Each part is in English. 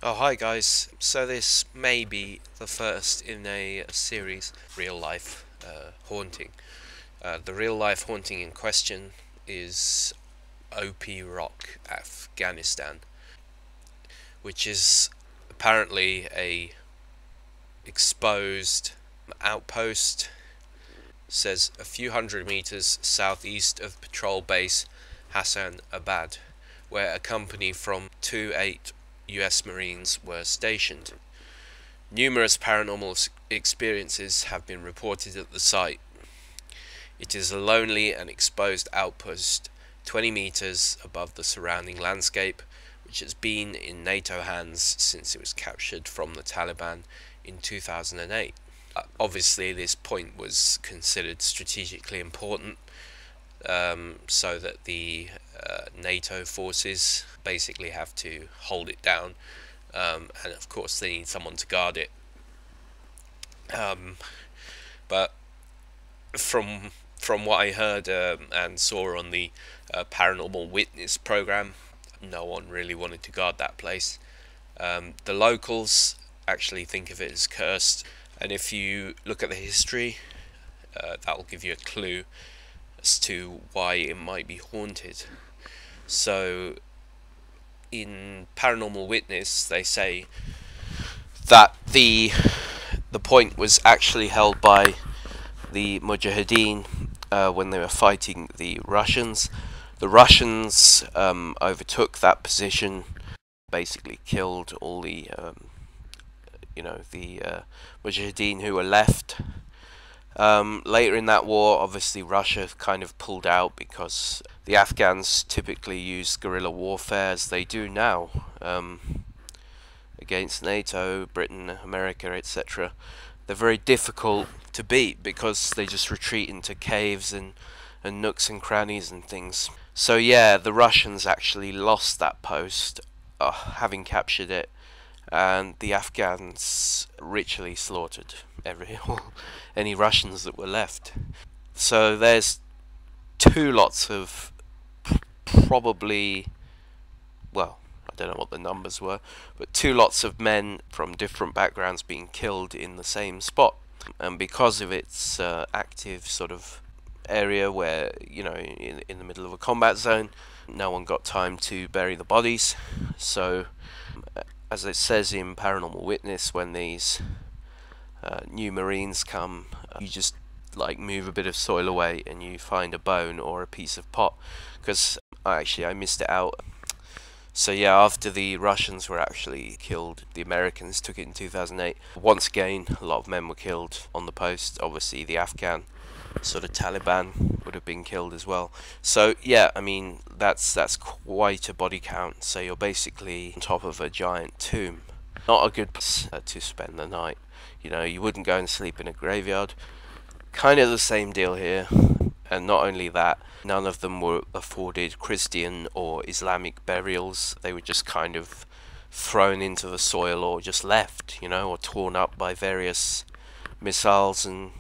Oh, hi guys. So this may be the first in a series, real life haunting. The real life haunting in question is Opie Rock, Afghanistan, which is apparently a exposed outpost. Says a few hundred meters southeast of patrol base Hassan Abad, where a company from 2-8 US Marines were stationed. Numerous paranormal experiences have been reported at the site. It is a lonely and exposed outpost 20 meters above the surrounding landscape, which has been in NATO hands since it was captured from the Taliban in 2008. Obviously, this point was considered strategically important, so that the NATO forces basically have to hold it down, and of course they need someone to guard it. Um, but from what I heard and saw on the Paranormal Witness program, no one really wanted to guard that place. The locals actually think of it as cursed, and if you look at the history, that will give you a clue as to why it might be haunted. So, in Paranormal Witness, they say that the point was actually held by the Mujahideen when they were fighting the Russians. The Russians overtook that position, basically killed all the Mujahideen who were left. Later in that war, obviously Russia kind of pulled out because the Afghans typically used guerrilla warfare as they do now, against NATO, Britain, America, etc. They're very difficult to beat because they just retreat into caves and nooks and crannies and things. So yeah, the Russians actually lost that post, having captured it, and the Afghans ritually slaughtered any Russians that were left. So there's two lots of probably, well, I don't know what the numbers were, but two lots of men from different backgrounds being killed in the same spot. And because of its active sort of area where, in the middle of a combat zone, no one got time to bury the bodies. So, as it says in Paranormal Witness, when these new Marines come, you just like move a bit of soil away and you find a bone or a piece of pot. Because I missed it out. So yeah, after the Russians were actually killed, the Americans took it in 2008. Once again, a lot of men were killed on the post. Obviously, the Afghan sort of Taliban would have been killed as well. So yeah, I mean that's quite a body count. So you're basically on top of a giant tomb. Not a good place to spend the night. You wouldn't go and sleep in a graveyard. Kind of the same deal here. And not only that, none of them were afforded Christian or Islamic burials. They were just kind of thrown into the soil or just left, or torn up by various missiles and,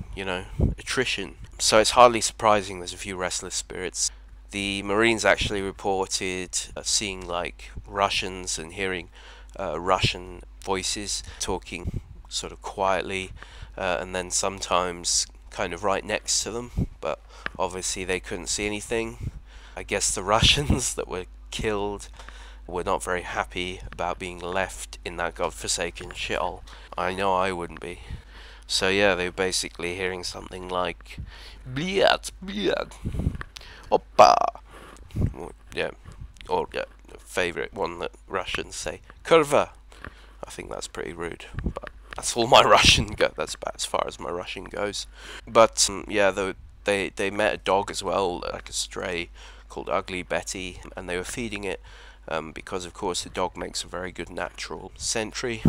attrition. So it's hardly surprising there's a few restless spirits. The Marines actually reported seeing like Russians and hearing Russian voices talking sort of quietly, and then sometimes kind of right next to them, but obviously they couldn't see anything. I guess the Russians that were killed were not very happy about being left in that godforsaken shithole. I know I wouldn't be. So yeah, they were basically hearing something like "Bliat, bliat, Oppa." Yeah, or yeah, favourite one that Russians say, "Kurva." I think that's pretty rude, but that's all my Russian that's about as far as my Russian goes. But yeah, they met a dog as well, like a stray called Ugly Betty, and they were feeding it because of course the dog makes a very good natural sentry,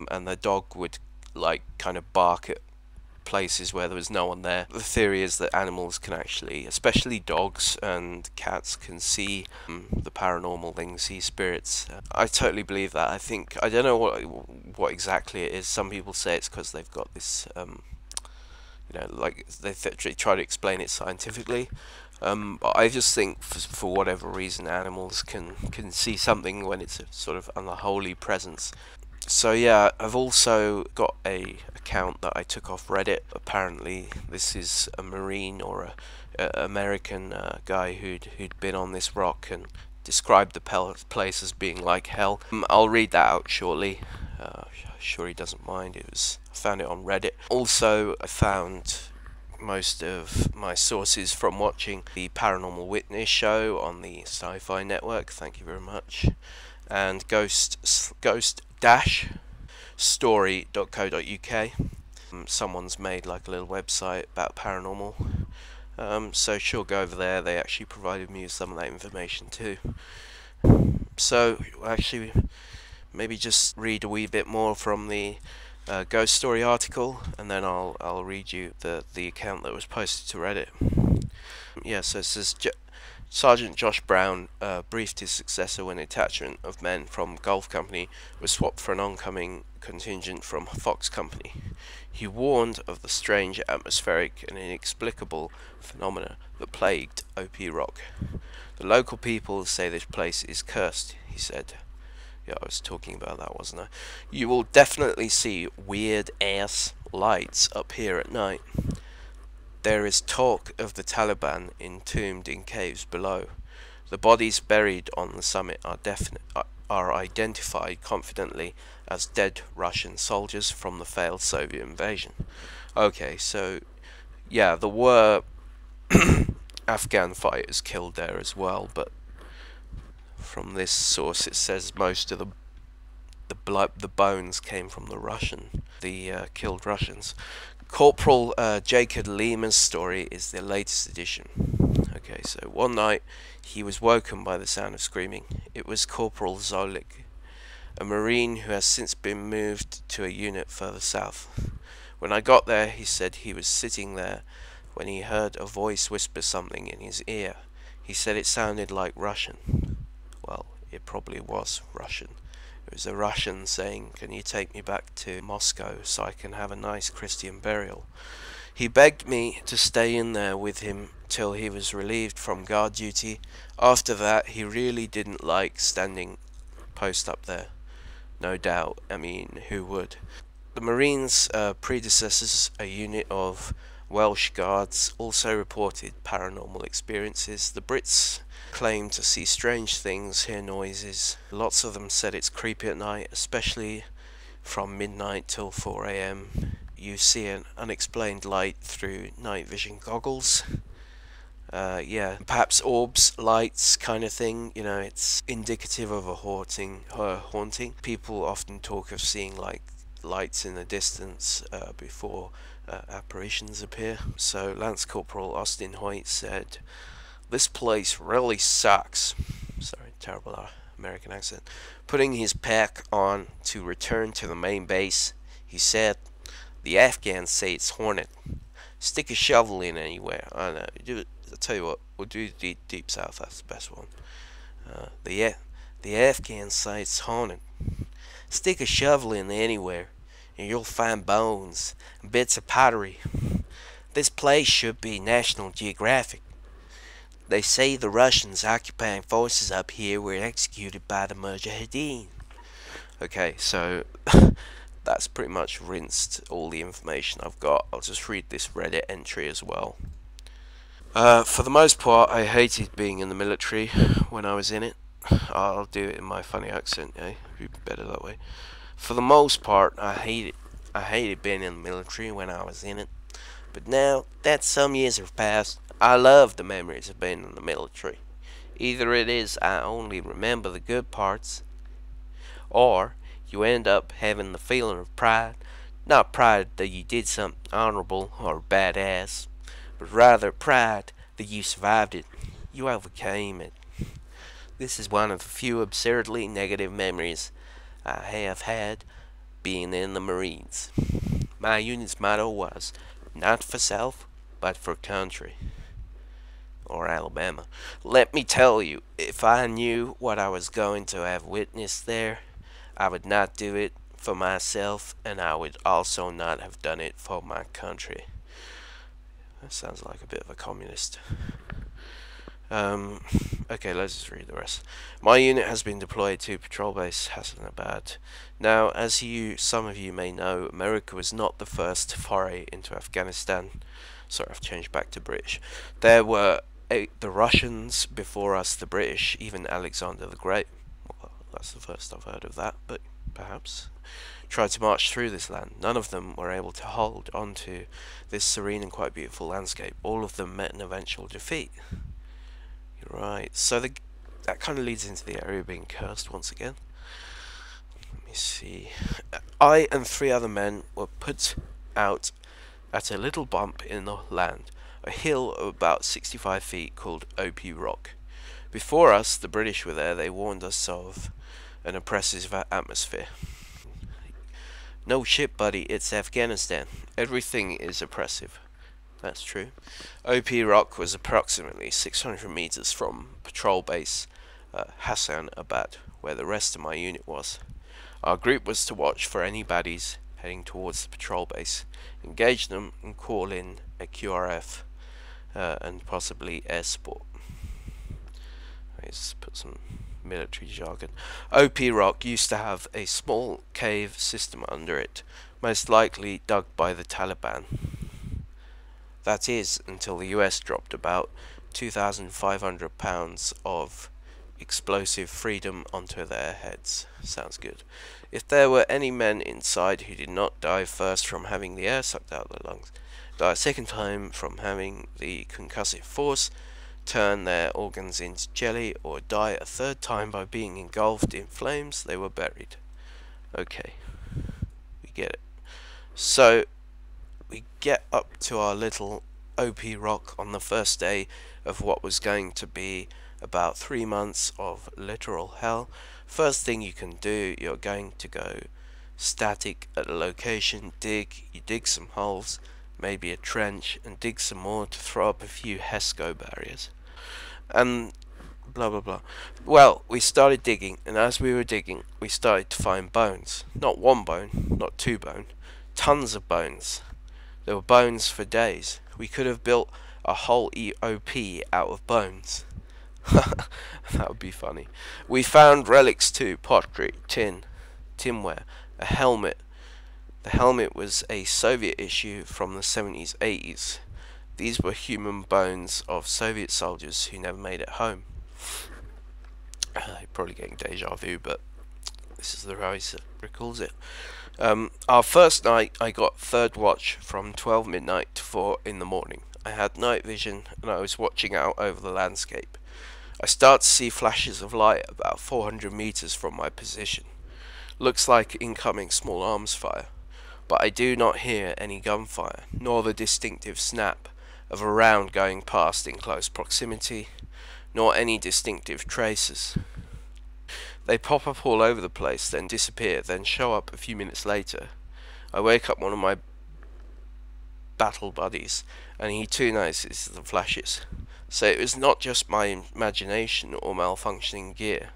and the dog would like kind of bark at places where there was no one there. The theory is that animals can actually, especially dogs and cats, can see the paranormal things, see spirits. I totally believe that. I don't know what exactly it is. Some people say it's because they've got this, like they try to explain it scientifically. But I just think for whatever reason animals can see something when it's a sort of unholy presence. So yeah, I've also got a account that I took off Reddit. Apparently, this is a Marine or a American guy who'd been on this rock and described the place as being like hell. I'll read that out shortly. Sure he doesn't mind. I found it on Reddit. Also, I found most of my sources from watching the Paranormal Witness show on the Sci-Fi Network. Thank you very much. And ghost-story.co.uk. Someone's made like a little website about paranormal. So sure, go over there. They actually provided me with some of that information too. So actually, maybe just read a wee bit more from the ghost story article, and then I'll read you the account that was posted to Reddit. Yeah, so it says Sergeant Josh Brown briefed his successor when a detachment of men from Gulf Company was swapped for an oncoming contingent from Fox Company. He warned of the strange atmospheric and inexplicable phenomena that plagued Opie Rock. The local people say this place is cursed, he said. Yeah, I was talking about that, wasn't I? You will definitely see weird ass lights up here at night. There is talk of the Taliban entombed in caves below. The bodies buried on the summit are identified confidently as dead Russian soldiers from the failed Soviet invasion. Okay, so yeah, there were Afghan fighters killed there as well, but from this source it says most of the bones came from the killed Russians. Corporal Jacob Lima's story is the latest edition. Okay, so one night he was woken by the sound of screaming. It was Corporal Zolik, a Marine who has since been moved to a unit further south. When I got there, he said he was sitting there when he heard a voice whisper something in his ear. He said it sounded like Russian. Well, it probably was Russian. It was a Russian saying, "Can you take me back to Moscow so I can have a nice Christian burial?" He begged me to stay in there with him till he was relieved from guard duty. After that, he really didn't like standing post up there. No doubt, I mean, who would? The Marines' predecessors, a unit of Welsh Guards, also reported paranormal experiences. The Brits claim to see strange things, hear noises. Lots of them said it's creepy at night, especially from midnight till 4 AM. You see an unexplained light through night vision goggles. Yeah, perhaps orbs, lights kind of thing. You know, it's indicative of a haunting. People often talk of seeing like lights in the distance before apparitions appear. So Lance Corporal Austin Hoyt said, "This place really sucks." Sorry, terrible American accent. Putting his pack on to return to the main base, he said, "The Afghans say it's haunted. Stick a shovel in anywhere." I know. I'll tell you what. We'll do deep south. That's the best one. The Afghans say it's haunted. Stick a shovel in anywhere, and you'll find bones and bits of pottery. This place should be National Geographic. They say the Russians occupying forces up here were executed by the Mujahideen. Okay, so that's pretty much rinsed all the information I've got. I'll just read this Reddit entry as well. For the most part, I hated being in the military when I was in it. I'll do it in my funny accent, eh? It'd be better that way. For the most part, I hated being in the military when I was in it. But now that some years have passed, I love the memories of being in the military. Either it is I only remember the good parts, or you end up having the feeling of pride. Not pride that you did something honorable or badass, but rather pride that you survived it. You overcame it. This is one of the few absurdly negative memories I have had being in the Marines. My unit's motto was, "Not for self, but for country." Or Alabama. Let me tell you, if I knew what I was going to have witnessed there, I would not do it for myself, and I would also not have done it for my country. That sounds like a bit of a communist. Um, okay, let's just read the rest. My unit has been deployed to patrol base Hassanabad. Now, as some of you may know, America was not the first to foray into Afghanistan. Sorry, I've changed back to British. There were the Russians before us, the British, even Alexander the Great. Well, that's the first I've heard of that, but perhaps. Tried to march through this land. None of them were able to hold onto this serene and quite beautiful landscape. All of them met an eventual defeat. Right, so that kind of leads into the area being cursed once again. Let me see. I and 3 other men were put out at a little bump in the land, a hill of about 65 feet called Opie Rock. Before us, the British were there. They warned us of an oppressive atmosphere. No shit, buddy, it's Afghanistan. Everything is oppressive. That's true. OP Rock was approximately 600 meters from patrol base Hassanabad, where the rest of my unit was. Our group was to watch for any baddies heading towards the patrol base, engage them, and call in a QRF and possibly air support. Let's put some military jargon. OP Rock used to have a small cave system under it, most likely dug by the Taliban. That is, until the US dropped about 2,500 pounds of explosive freedom onto their heads. Sounds good. If there were any men inside who did not die first from having the air sucked out of their lungs, die a second time from having the concussive force turn their organs into jelly, or die a third time by being engulfed in flames, they were buried. Okay, we get it. So we get up to our little OP Rock on the first day of what was going to be about 3 months of literal hell. First thing you can do, you're going to go static at a location, you dig some holes, maybe a trench, and dig some more to throw up a few HESCO barriers. And blah blah blah. Well, we started digging, and as we were digging, we started to find bones. Not one bone, not 2 bones, tons of bones. There were bones for days. We could have built a whole EOP out of bones. That would be funny. We found relics too: pottery, tinware, a helmet. The helmet was a Soviet issue from the 70s, 80s. These were human bones of Soviet soldiers who never made it home. You're probably getting deja vu, but this is the way he recalls it. Our first night, I got 3rd watch from 12 midnight to 4 in the morning. I had night vision, and I was watching out over the landscape. I start to see flashes of light about 400 meters from my position. Looks like incoming small arms fire, but I do not hear any gunfire, nor the distinctive snap of a round going past in close proximity, nor any distinctive traces. They pop up all over the place, then disappear, then show up a few minutes later. I wake up one of my battle buddies, and he too notices the flashes. So it was not just my imagination or malfunctioning gear.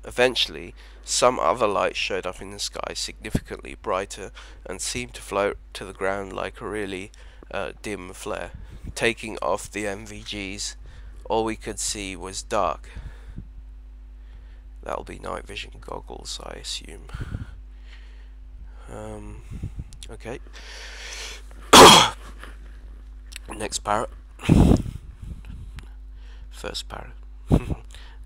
Eventually, some other light showed up in the sky, significantly brighter, and seemed to float to the ground like a really dim flare. Taking off the MVGs, all we could see was dark. That'll be night vision goggles, I assume. Okay. Next parrot. First parrot.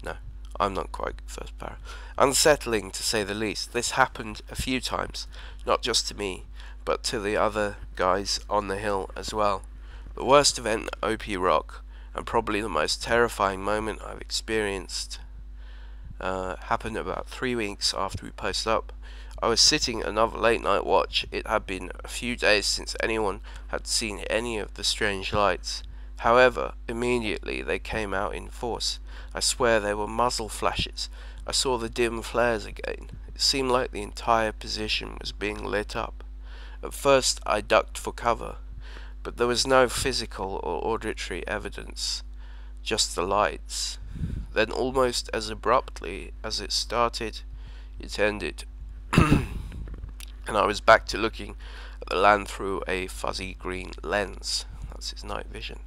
No, I'm not quite first parrot. Unsettling, to say the least. This happened a few times, not just to me, but to the other guys on the hill as well. The worst event at OP Rock, and probably the most terrifying moment I've experienced, happened about 3 weeks after we posted up. I was sitting another late night watch. It had been a few days since anyone had seen any of the strange lights. However, immediately they came out in force. I swear they were muzzle flashes. I saw the dim flares again. It seemed like the entire position was being lit up. At first I ducked for cover, but there was no physical or auditory evidence, just the lights. Then almost as abruptly as it started, it ended. And I was back to looking at the land through a fuzzy green lens. That's his night vision.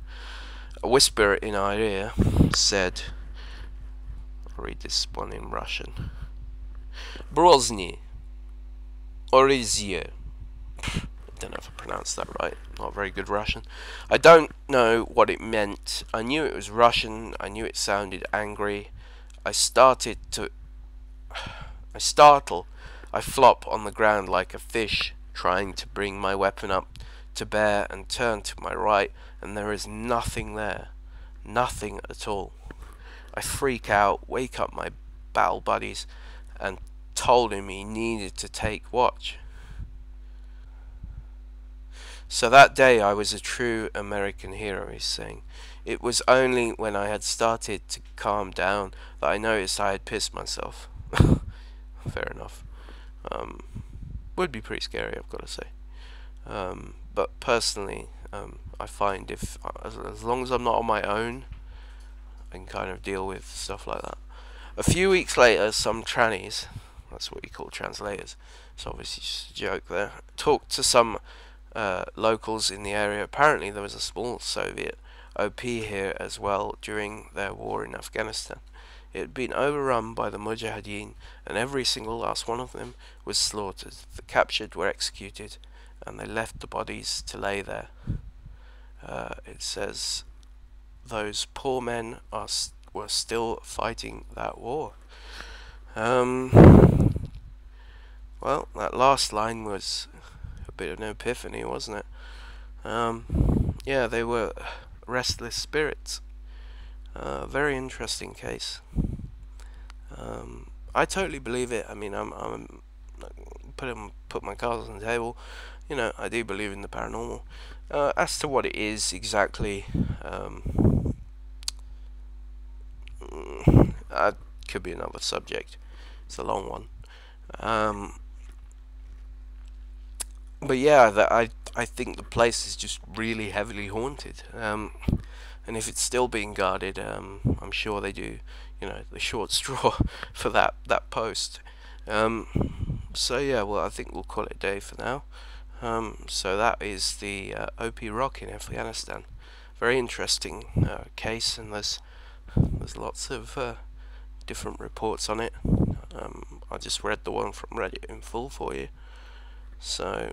A whisper in our ear said, I'll read this one in Russian. Brozny, Orizye. I don't know if I pronounced that right. Not very good Russian. I don't know what it meant. I knew it was Russian. I knew it sounded angry. I startle. I flop on the ground like a fish, trying to bring my weapon up to bear and turn to my right, and there is nothing there. Nothing at all. I freak out, wake up my battle buddies, and told him he needed to take watch. So that day I was a true American hero, he's saying. It was only when I had started to calm down that I noticed I had pissed myself. Fair enough. Would be pretty scary, I've got to say. But personally, I find as long as I'm not on my own, I can kind of deal with stuff like that. A few weeks later, some trannies, that's what we call translators, it's obviously just a joke there, talked to some locals in the area. Apparently there was a small Soviet Opie here as well during their war in Afghanistan. It had been overrun by the Mujahideen, and every single last one of them was slaughtered. The captured were executed, and they left the bodies to lay there. It says those poor men were still fighting that war. Well, that last line was a bit of an epiphany, wasn't it? Yeah, they were restless spirits. Very interesting case. I totally believe it. I mean, I'm put my cards on the table. You know, I do believe in the paranormal. As to what it is exactly, could be another subject. It's a long one. But yeah, I think the place is just really heavily haunted. And if it's still being guarded, I'm sure they do, you know, the short straw for that post. So yeah, well, I think we'll call it a day for now. So that is the Opie Rock in Afghanistan. Very interesting case, and there's lots of different reports on it. I just read the one from Reddit in full for you. So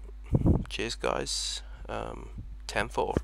cheers, guys. 10-4.